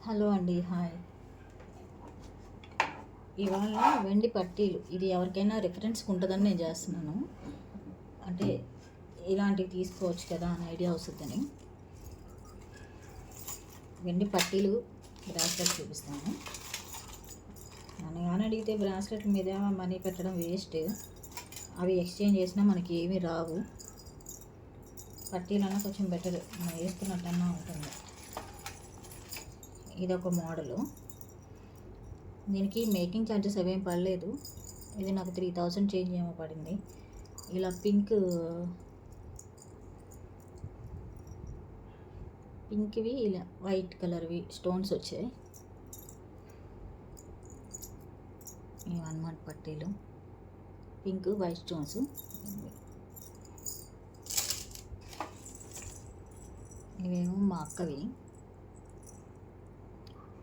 Hello అండి, hi. ఇవాళ వెండి పట్టీలు, ఇది ఎవరికైనా రిఫరెన్స్కి ఉంటుందని నేను చేస్తున్నాను. అంటే ఇలాంటివి తీసుకోవచ్చు కదా అని ఐడియా వస్తుందని వెండి పట్టీలు బ్రాస్లెట్ చూపిస్తాను. నన్ను కానీ అడిగితే బ్రాస్లెట్ల మీద మనీ పెట్టడం వేస్ట్. అవి ఎక్స్చేంజ్ చేసినా మనకి ఏమీ రావు. పట్టీలన్నా కొంచెం బెటర్, మనం వేసుకున్నట్టన్నా ఉంటుంది. ఇది ఒక మోడలు. దీనికి మేకింగ్ ఛార్జెస్ అవేం పడలేదు. ఇది నాకు 3000 చేంజ్ ఏమో పడింది. ఇలా పింక్వి ఇలా వైట్ కలర్వి స్టోన్స్ వచ్చాయి. ఇవి అన్నమాట పట్టీలు, పింక్ వైట్ స్టోన్స్. ఇవేమో మా అక్కవి.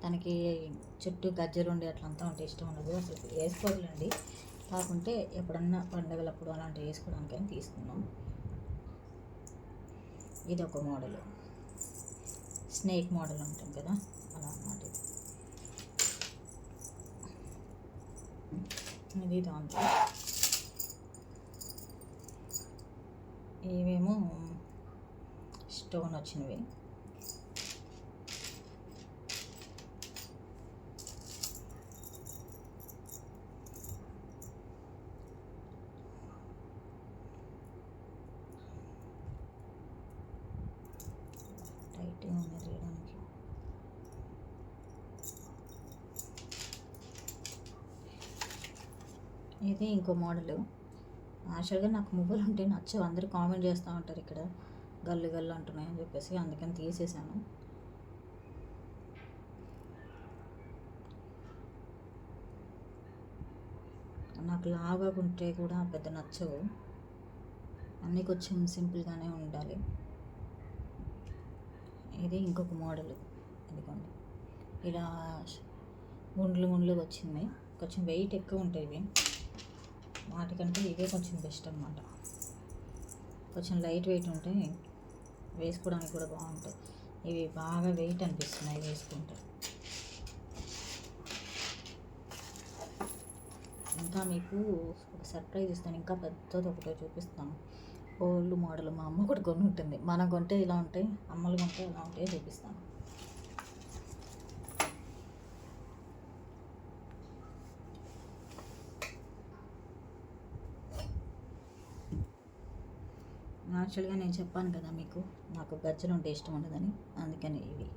తనకి చుట్టూ గజ్జలు ఉండి అట్లంతా ఉంటే ఇష్టం ఉండదు, అసలు వేసుకోవాలండి. కాకుంటే ఎప్పుడన్నా పండగలప్పుడు అలాంటివి వేసుకోవడానికైనా తీసుకున్నాం. ఇది ఒక మోడల్, స్నేక్ మోడల్ ఉంటుంది కదా, అలా అన్నమాట. ఇది దాంట్లో ఇవేమో స్టోన్ వచ్చినవి. టైట్గా ఉంది తీయడానికి. ఇది ఇంకో మోడలు. యాక్చువల్గా నాకు మువ్వలు ఉంటే నచ్చవు, అందరూ కామెంట్ చేస్తూ ఉంటారు ఇక్కడ గల్లు గల్లు అంటున్నాయని చెప్పేసి, అందుకని తీసేసాను. నాకు లావుగా ఉంటే కూడా పెద్ద నచ్చవు, అన్నీ కొంచెం సింపుల్గానే ఉండాలి. ఇది ఇంకొక మోడల్. ఇదిగోండి, ఇలా గుండ్లు గుండ్లుగా వచ్చింది. కొంచెం వెయిట్ ఎక్కువ ఉంటాయి ఇవి, వాటికంటే ఇవే కొంచెం బెస్ట్ అన్నమాట. కొంచెం లైట్ వెయిట్ ఉంటాయి, వేసుకోవడానికి కూడా బాగుంటాయి. ఇవి బాగా వెయిట్ అనిపిస్తున్నాయి వేసుకుంటే. ఇంకా మీకు ఒక సర్ప్రైజ్ ఇస్తాను, ఇంకా పెద్దది ఒకటే చూపిస్తాను. ఓల్డ్ మోడల్ మా అమ్మ కూడా కొని ఉంటుంది. మనం కొంటే ఇలా ఉంటాయి, అమ్మలు కొంటే ఇలా ఉంటాయి, చూపిస్తాను. యాక్చువల్గా నేను చెప్పాను కదా మీకు, నాకు గజ్జలు ఉంటే ఇష్టం ఉండదని, అందుకని ఇవి.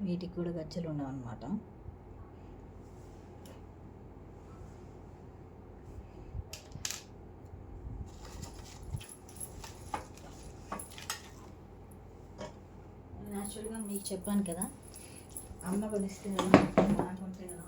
వీటికి కూడా గజ్జలు ఉండవు అన్నమాట. యాక్చువల్గా మీకు చెప్పాను కదా, అమ్మ కొనిస్తే నాకుంటే కదా